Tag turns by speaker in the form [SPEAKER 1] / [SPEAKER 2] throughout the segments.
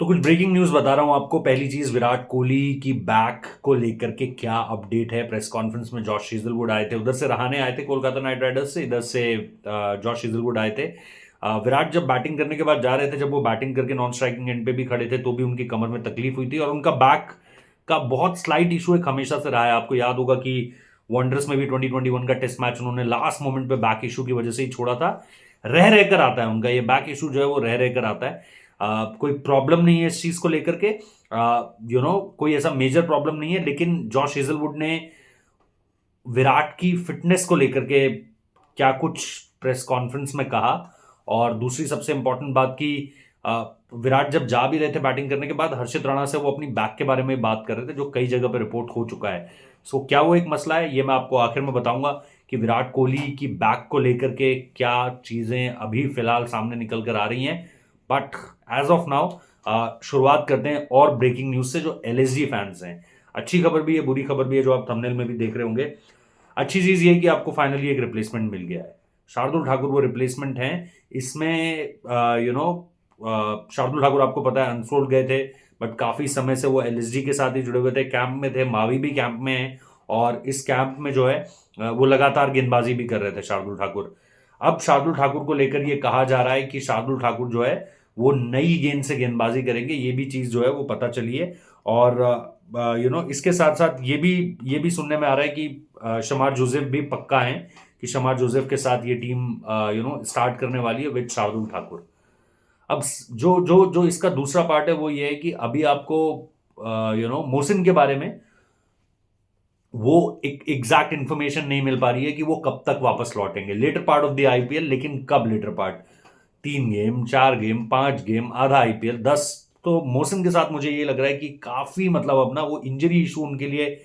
[SPEAKER 1] तो कुछ breaking news बता रहा हूं आपको। पहली चीज, विराट कोहली की बैक को लेकर के क्या अपडेट है। प्रेस कॉन्फ्रेंस में जॉश हेजलवुड आए थे, उधर से रहाणे आए थे कोलकाता नाइट राइडर्स से, इधर से जॉश हेजलवुड आए थे। विराट जब बैटिंग करने के बाद जा रहे थे, जब वो बैटिंग करके नॉन स्ट्राइकिंग एंड पे भी खड़े थे, तो भी उनकी कमर में तकलीफ हुई थी और उनका बैक का बहुत स्लाइट इशू एक हमेशा से रहा है। आपको याद होगा कि वनडर्स में भी 2021 का टेस्ट मैच उन्होंने लास्ट मोमेंट पे बैक इशू की वजह से ही छोड़ा था। रह रहकर आता है उनका ये बैक इशू जो है, वो रह रहकर आता है। कोई प्रॉब्लम नहीं है इस चीज को लेकर के, कोई ऐसा मेजर प्रॉब्लम नहीं है। लेकिन जॉश हेजलवुड ने विराट की फिटनेस को लेकर के क्या कुछ प्रेस कॉन्फ्रेंस में कहा। और दूसरी सबसे इंपॉर्टेंट बात की, विराट जब जा भी रहे थे बैटिंग करने के बाद, हर्षित राणा से वो अपनी बैक के बारे में बात कर रहे थे, जो कई जगह पर रिपोर्ट हो चुका है। सो क्या वो एक मसला है, ये मैं आपको आखिर में बताऊंगा कि विराट कोहली की बैक को लेकर के क्या चीजें अभी फिलहाल सामने निकल कर आ रही हैं। बट एज ऑफ नाउ शुरुआत करते हैं और ब्रेकिंग न्यूज से, जो एलएसजी फैंस हैं। अच्छी खबर भी है, बुरी खबर भी है, जो आप थंबनेल में भी देख रहे होंगे। अच्छी चीज ये है कि आपको फाइनली एक रिप्लेसमेंट मिल गया है। शार्दुल ठाकुर वो रिप्लेसमेंट है। इसमें शार्दुल ठाकुर आपको पता है अनफोल्ड गए थे, बट काफी समय से वो एलएसजी के साथ ही जुड़े हुए थे, कैंप में थे, मावी भी कैंप में है। और इस कैंप में जो है वो लगातार गेंदबाजी भी कर रहे थे शार्दुल ठाकुर। अब शार्दुल ठाकुर को लेकर ये कहा जा रहा है कि शार्दुल ठाकुर जो है वो नई गेंद से गेंदबाजी करेंगे, ये भी चीज जो है वो पता चली है। और इसके साथ साथ ये भी सुनने में आ रहा है कि शमार जोसेफ भी पक्का है कि शमार जोसेफ के साथ ये टीम स्टार्ट करने वाली है विद शार्दुल ठाकुर। अब जो जो जो इसका दूसरा पार्ट है वो ये है कि अभी आपको मोहसिन के बारे में वो एक एग्जैक्ट इंफॉर्मेशन नहीं मिल पा रही है कि वो कब तक वापस लौटेंगे later part of the IPL. लेकिन कब later part, 3 game, 4 game, 5 game, आधा आईपीएल, 10। तो मोहसिन के साथ मुझे ये लग रहा है कि काफी मतलब अब ना वो इंजरी इशू उनके लिए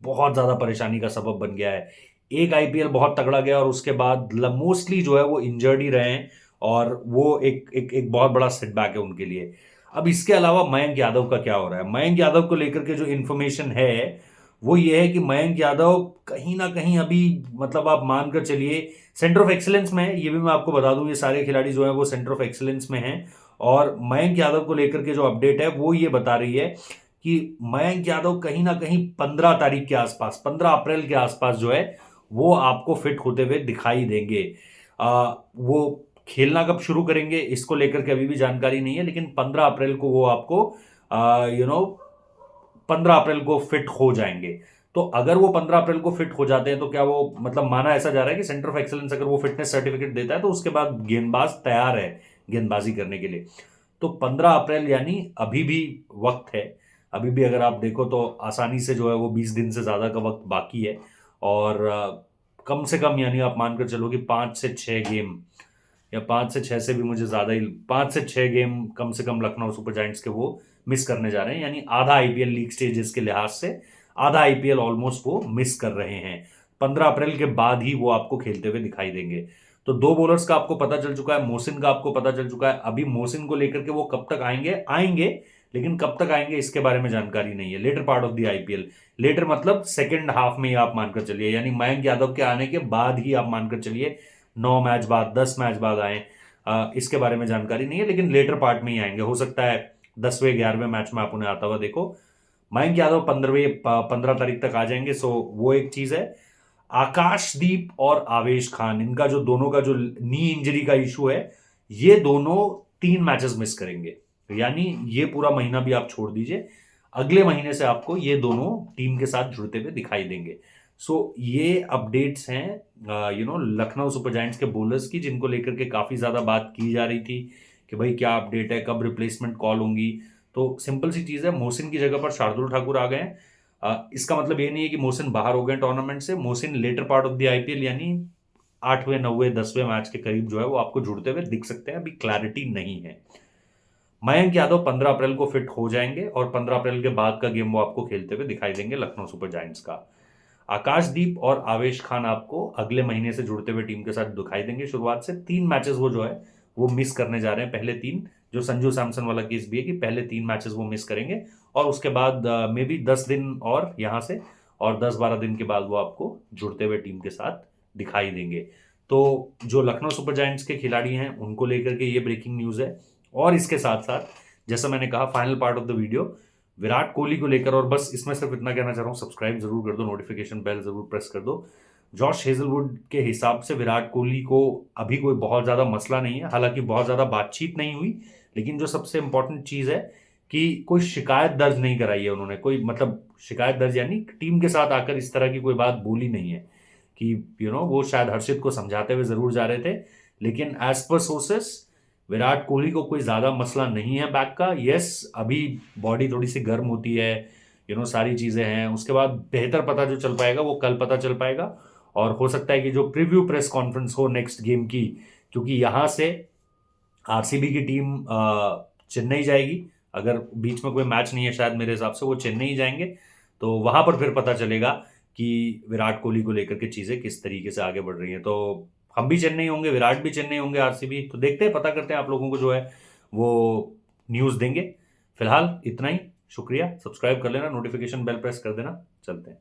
[SPEAKER 1] बहुत ज्यादा परेशानी का सबब बन गया है। एक आईपीएल बहुत तगड़ा गया और उसके बाद मोस्टली जो है वो इंजर्ड ही रहे हैं। और वो एक बहुत बड़ा सेटबैक है उनके लिए। अब इसके अलावा मयंक यादव का क्या हो रहा है, मयंक यादव को लेकर के जो इन्फॉर्मेशन है वो ये है कि मयंक यादव कहीं ना कहीं अभी, मतलब आप मानकर चलिए, सेंटर ऑफ एक्सीलेंस में है। ये भी मैं आपको बता दूं, ये सारे खिलाड़ी जो है वो सेंटर ऑफ एक्सीलेंस में हैं। और मयंक यादव को लेकर के जो अपडेट है वो ये बता रही है कि मयंक यादव कहीं ना कहीं 15 तारीख के आसपास, 15 अप्रैल के आसपास जो है वो आपको फिट होते हुए दिखाई देंगे। वो खेलना कब शुरू करेंगे इसको लेकर के अभी भी जानकारी नहीं है, लेकिन 15 अप्रैल को वो आपको यू नो 15 अप्रैल को फिट हो जाएंगे। तो अगर वो 15 अप्रैल को फिट हो जाते हैं तो क्या वो, मतलब माना ऐसा जा रहा है कि सेंटर ऑफ एक्सेलेंस अगर वो फिटनेस सर्टिफिकेट देता है तो उसके बाद गेंदबाज तैयार है गेंदबाजी करने के लिए। तो 15 अप्रैल यानी अभी भी वक्त है। अभी भी अगर आप देखो तो आसानी से जो है वो 20 दिन से ज्यादा का वक्त बाकी है। और कम से कम यानी आप मानकर चलो कि 5 से 6 गेम, या 5 से 6 से भी मुझे ज्यादा ही, 5 से 6 गेम कम से कम लखनऊ सुपर जायंट्स के वो मिस करने जा रहे हैं। यानी आधा आईपीएल लीग स्टेजेस के लिहाज से आधा आईपीएल ऑलमोस्ट वो मिस कर रहे हैं। 15 अप्रैल के बाद ही वो आपको खेलते हुए दिखाई देंगे। तो दो बॉलर्स का आपको पता चल चुका है, मोहसिन का आपको पता चल चुका है। अभी मोहसिन को लेकर के वो कब तक आएंगे आएंगे, लेकिन कब तक आएंगे इसके बारे में जानकारी नहीं है। Later part of the IPL, later मतलब सेकेंड हाफ में ही आप मानकर चलिए, यानी मयंक यादव के आने के बाद ही आप मानकर चलिए, 9 मैच बाद, 10 मैच बाद आए। इसके बारे में जानकारी नहीं है, लेकिन लेटर पार्ट में ही आएंगे। हो सकता है 10वें 11वें मैच में आप उन्हें आता हुआ देखो। मयंक यादव 15 तारीख तक आ जाएंगे। सो वो एक चीज है। आकाशदीप और आवेश खान, इनका जो दोनों का जो नी इंजरी का इशू है, ये दोनों 3 मैचेस मिस करेंगे। यानी ये पूरा महीना भी आप छोड़ दीजिए, अगले महीने से आपको ये दोनों टीम के साथ जुड़ते हुए दिखाई देंगे। सो ये अपडेट्स हैं लखनऊ सुपर जायंट्स के बॉलर्स की, जिनको लेकर के काफी ज्यादा बात की जा रही थी कि भाई क्या अपडेट है, कब रिप्लेसमेंट कॉल होंगी। तो सिंपल सी चीज है, मोहसिन की जगह पर शार्दुल ठाकुर आ गए हैं। इसका मतलब ये नहीं है कि मोहसिन बाहर हो गए टूर्नामेंट से। Mohsin later part of the IPL यानी 8वें 9वें 10वें मैच के करीब जो है वो आपको जुड़ते हुए दिख सकते हैं, अभी क्लैरिटी नहीं है। मयंक यादव 15 अप्रैल को फिट हो जाएंगे और 15 अप्रैल के बाद का गेम वो आपको खेलते हुए दिखाई देंगे लखनऊ सुपर जायंट्स का। आकाशदीप और आवेश खान आपको अगले महीने से जुड़ते हुए टीम के साथ दिखाई देंगे। शुरुआत से 3 मैचेस वो जो है वो मिस करने जा रहे हैं, पहले 3। जो संजू सैमसन वाला केस भी है कि पहले 3 मैचेस वो मिस करेंगे, और उसके बाद मे बी 10 दिन और यहाँ से, और 10-12 दिन के बाद वो आपको जुड़ते हुए टीम के साथ दिखाई देंगे। तो जो लखनऊ सुपर जायंट्स के खिलाड़ी हैं उनको लेकर के ये ब्रेकिंग न्यूज है। और इसके साथ साथ जैसा मैंने कहा final part of the video Virat Kohli को लेकर, और बस इसमें सिर्फ इतना कहना चाह रहा हूँ, सब्सक्राइब जरूर कर दो, नोटिफिकेशन बेल जरूर प्रेस कर दो। जॉश हेजलवुड के हिसाब से विराट कोहली को अभी कोई बहुत ज्यादा मसला नहीं है, हालांकि बहुत ज्यादा बातचीत नहीं हुई, लेकिन जो सबसे इंपॉर्टेंट चीज है कि कोई शिकायत दर्ज नहीं कराई है उन्होंने, कोई मतलब शिकायत दर्ज यानी टीम के साथ आकर इस तरह की कोई बात बोली नहीं है कि वो शायद हर्षित को समझाते हुए जरूर जा रहे थे, लेकिन as per sources Virat Kohli को कोई ज्यादा मसला नहीं है बैक का। यस, अभी बॉडी थोड़ी सी गर्म होती है, सारी चीजें हैं, उसके बाद बेहतर पता जो चल पाएगा वो कल पता चल पाएगा। और हो सकता है कि जो प्रीव्यू प्रेस कॉन्फ्रेंस हो नेक्स्ट गेम की, क्योंकि यहां से आरसीबी की टीम चेन्नई जाएगी, अगर बीच में कोई मैच नहीं है शायद मेरे हिसाब से वो चेन्नई जाएंगे, तो वहां पर फिर पता चलेगा कि विराट कोहली को लेकर के चीजें किस तरीके से आगे बढ़ रही हैं। तो हम भी चेन्नई होंगे, विराट भी चेन्नई होंगे, आरसीबी, तो देखते हैं, पता करते हैं, आप लोगों को जो है वो न्यूज देंगे। फिलहाल इतना ही, शुक्रिया, सब्सक्राइब कर लेना, नोटिफिकेशन बेल प्रेस कर देना, चलते हैं।